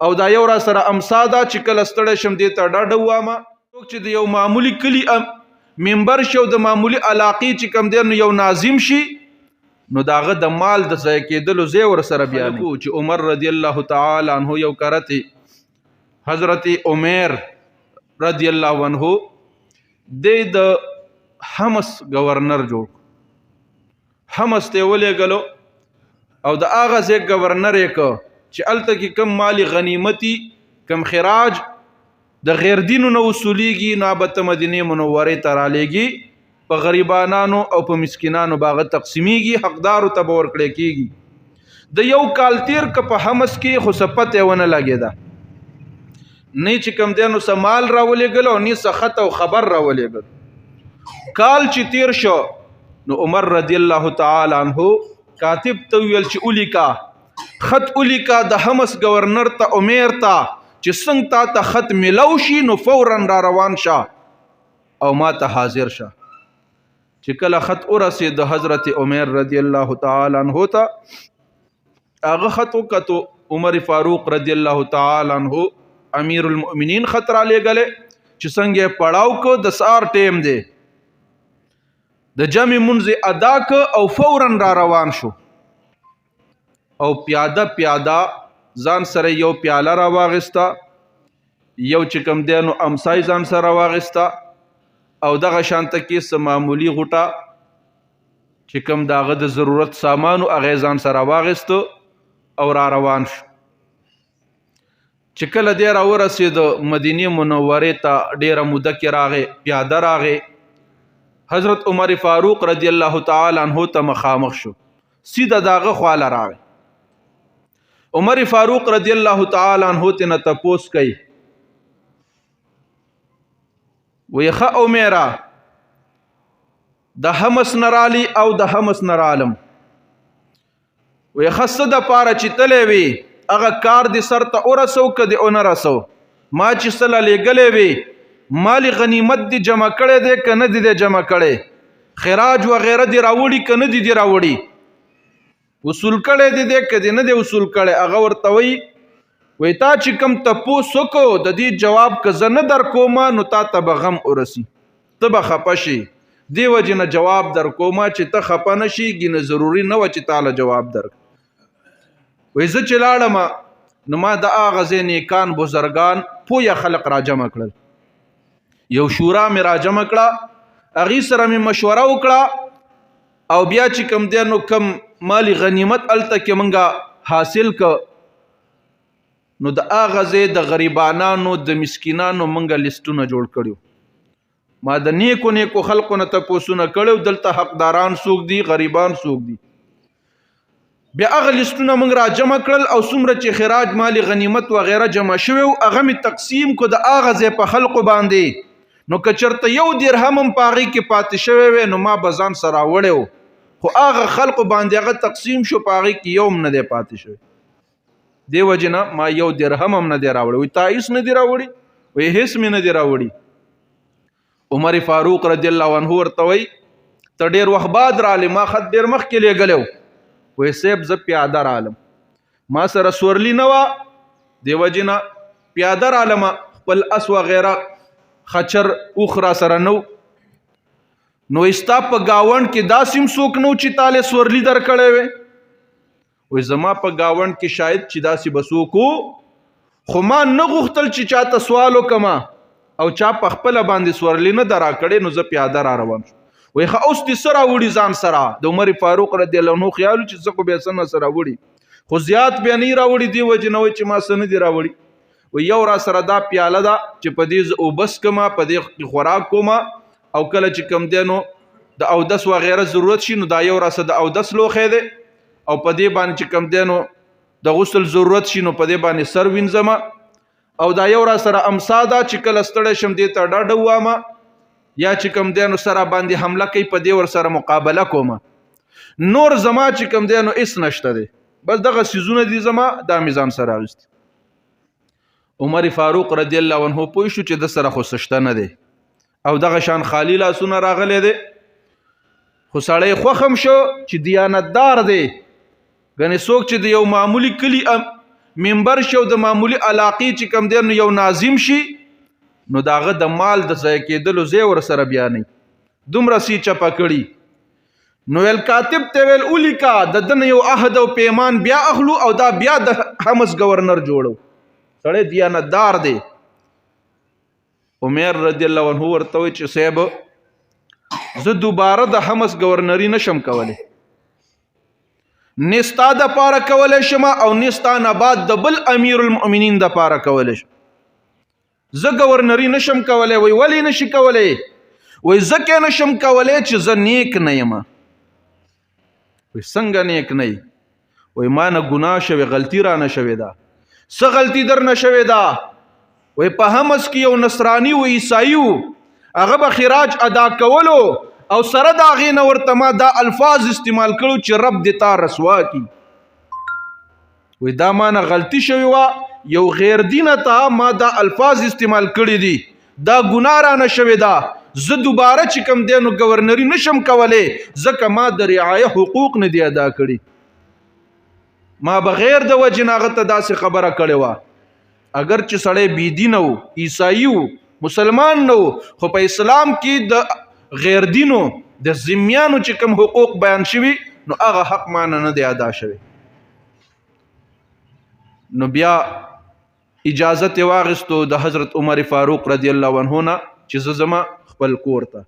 او دا یو را سره امسا ده چې کله ستړی شم دې ته ډاډه ووامه. څوک چې د یو معمولی کلي ممبر شي او د معمولی علاقې چې کوم دی نو یو ناظم شي نو داغه د مال د ضایع کېدلو ځای ورسره بیان کوو چې عمر رضی الله تعالی عنه یو کرتی حضرت عمر رضی الله عنه د حمص گورنر جوړ حمص ته ولېږلو او د هغه ځای گورنر یې که چې هلته کې کم مالی غنیمتي کم خراج د غیر دینو نه وصولیږي نو به ته مدینې منورې ته رالیږي په غریبانانو او په مسکینانو باغه تقسیمیږي حقدارو ته به ورکړی کېږي. د یو کال تیر که په حمص کې خو څه پته ونه لګېده نه چې کوم دی نو څه مال راولېږلو نه څه خط او خبر راولېږل. کال چې تیر شو نو عمر رضی الله تعالی عنه کاتب ته ویل چې اولیکا خط اولیکا د حمص گورنر ته عمر ته چې څنګه تا ته خط ملو شي نو فورا را روان شه او ما ته حاضر شه. چې کله خط ورسېد د حضرت عمر رضی الله تعالی عنه ته هغه خط وکتو عمر فاروق رضی الله تعالی عنه امیر المؤمنین خط را لېږلی چې څنګه یې پړاو کو د سهار ټیم دی د جمع منځ ادا که او فورا را روان شو او پیاده ځان سره یو پیاله را واغسته یو چې کوم دی نو امسای ځان سره واغسته او دغه شانته کې څه معمولي غوټه چې کوم د هغه د ضرورت سامانو هغه ځان سره واغسته او را روان شو. چې کله دی راورسېد مدینې منورې ته ډېره موده کې راغی پیاده راغی حضرت عمر فاروق رضی الله تعالی عنه ته مخامخ شو سیده داغه خواله راغی. عمر فاروق رضی الله تعالی عنہ ته نه تپوس کوي ویخه عمره د حمص نرالی او د حمص نرالم ویخه څه د پاره چې تلې وي هغه کار د سر ته ورسو که د اون رسو ما چې سله لېږلې وي مالی غنیمت دی جمع کړی دی که نه دی جمع کړی خراج وغیره دی راوړي که نه دی راوړي وصول کړی دی دی که دی نه دی وصول کړی هغه ورته وی تا چې کوم تپوس وکړو د دې جواب که زه نه در کومه نو تا ته به غم ورسي ته به خفه شي دې وجې نه جواب در کومه چې ته خفه نه شي نه ضروري نه وه چې تاله جواب در وی زه چې لاړم نو ما د هغه ځای نیکان بزرګان پویه خلق را جمع کړل یو شورا مې را جمع کړه هغې سره مې مشوره وکړه او بیا چې کوم دی نو کم مالی غنیمت الته کې منګه حاصل که نو د هغه ځای د غریبانانو د مسکینانو منګه لیستونه جوړ کړیو ما د نیکو خلقو نه تپوسونه کړیو دلته حقداران څوک دي غریبان څوک دي بیا هغه لیستونه موږ را جمع کړل او څومره چې خراج مالی غنیمت وغیره جمع شوی او هغه مې تقسیم کو د هغه ځای په خلقو باندې نو که چېرته یو درهم هم په هغې کې پاتې شوی وی نو ما به ځان سره راوړی و خو هغه خلقو باندې هغه تقسیم شو په هغې کې یو هم نه دی پاتې شوی دې وجې نه ما یو درهم هم نه دی راوړی وایي تا هېڅ نه دی راوړي وایي هېڅ مې نه دی راوړي عمر فاروق رضی الله عنه ورته وایي ته ډېر وخت بعد رالې ما خط ډېر مخکې لېږلی و وایي صاحب زه پیاده رالم ما سره سورلي نه وه دې وجې نه پیاده رالم خپل اس وغیره خچر اوخ را سره نو نو استا په گاوند کې داسیم څوک نو چې تاله سورلی در کړی وي وای زما په گاوند کې شاید چې داسې بسوکو خو ما نه غوښتل چې چاته سوال وکما او چا په خپل باندې سورلی نه درا کړي نو زه پیاده را روان شم وای خو اوس دې سره وړي ځان سره د عمر فاروق رضی الله عنه خیال چې زه کو به سن سره وړي خو زیات به نه راوړي دی وجه نه وای چې ما سن دی راوړي و یو را سره دا پیاله ده چې په دې او بس کما په دې خوراک کوما او کله چې کم دی نو د اودس وغیره ضرورت شي نو دا یو را سره د اودس لوښی دی او په دې باندې چې کم دی نو د غسل ضرورت شي نو په دې باندې سر وینځم او دا یو را سره امسا ده چې کله ستړی شم دې ته ډاډه ووامه یا چې کم دی نو سره باندې حمله کوي په دې ور سره مقابله کومه نور زما چې کم دی نو هېڅ نشته دی بس دغه څیزونه دي زما دا مې ځان سره اخیستي عمر فاروق رضی الله عنه پوه شو چې د سره خو سشته نه دی او دغه شان خالی لاسونه راغلی دی خو سړی خوښ هم شو چې دیانتدار دی ګنې څوک چې د یو معمولی کلي منبر شو د معمولی علاقې چې کم دی نو یو ناظم شي نو داغه د مال د ځای کېدلو ځای ور سره بیانې دومره سی چپه کړي نو الکاتب ته ویل اولیکا د دن یو عهد او پیمان بیا اخلو او دا بیا د حمص گورنر جوړو سړی دیانتدار دی عمر رضی الله عنه ورته وی چې صاحب زه دوباره د حمص گورنری نشم کولی نستا د پاره کولای شم او نستا نه بعد د بل امیر المؤمنین د پاره کولای شم زه گورنری نشم کولای وی ولی نشي کولای وی زکه نشم کولای چې زه نیک نه یم وی څنګه نیک نه وی ما نه ګناه شوی غلطی را نه شوی دا څه غلطی در نه شوی دا وی په حمص کې یو نصرانی و عیسائی هغه به خراج ادا کولو او سره دا غي نه ورته ما دا الفاظ استعمال کړو چې رب دې تا رسوا کی وی دا ما نه غلطی شوی وا یو غیر دینه ته ما دا الفاظ استعمال کړی دي دا ګناه را نه شوی دا زه دوباره چې کم دی نو گورنری نشم کولی ځکه ما د رعایه حقوق نه دی ادا کړي ما بغیر د وجې نه هغه ته داسې خبره کړې وه اگر چې سړی بېدینه و عیسائی و مسلمان نه و خو په اسلام کې د غیر دینو د ذمیانو چې کوم حقوق بیان شوي نو هغه حق مانه نه دی ادا شوی نو بیا اجازت واغستو د حضرت عمر فاروق رضی الله عنه نه چې زه زما خپل کور ته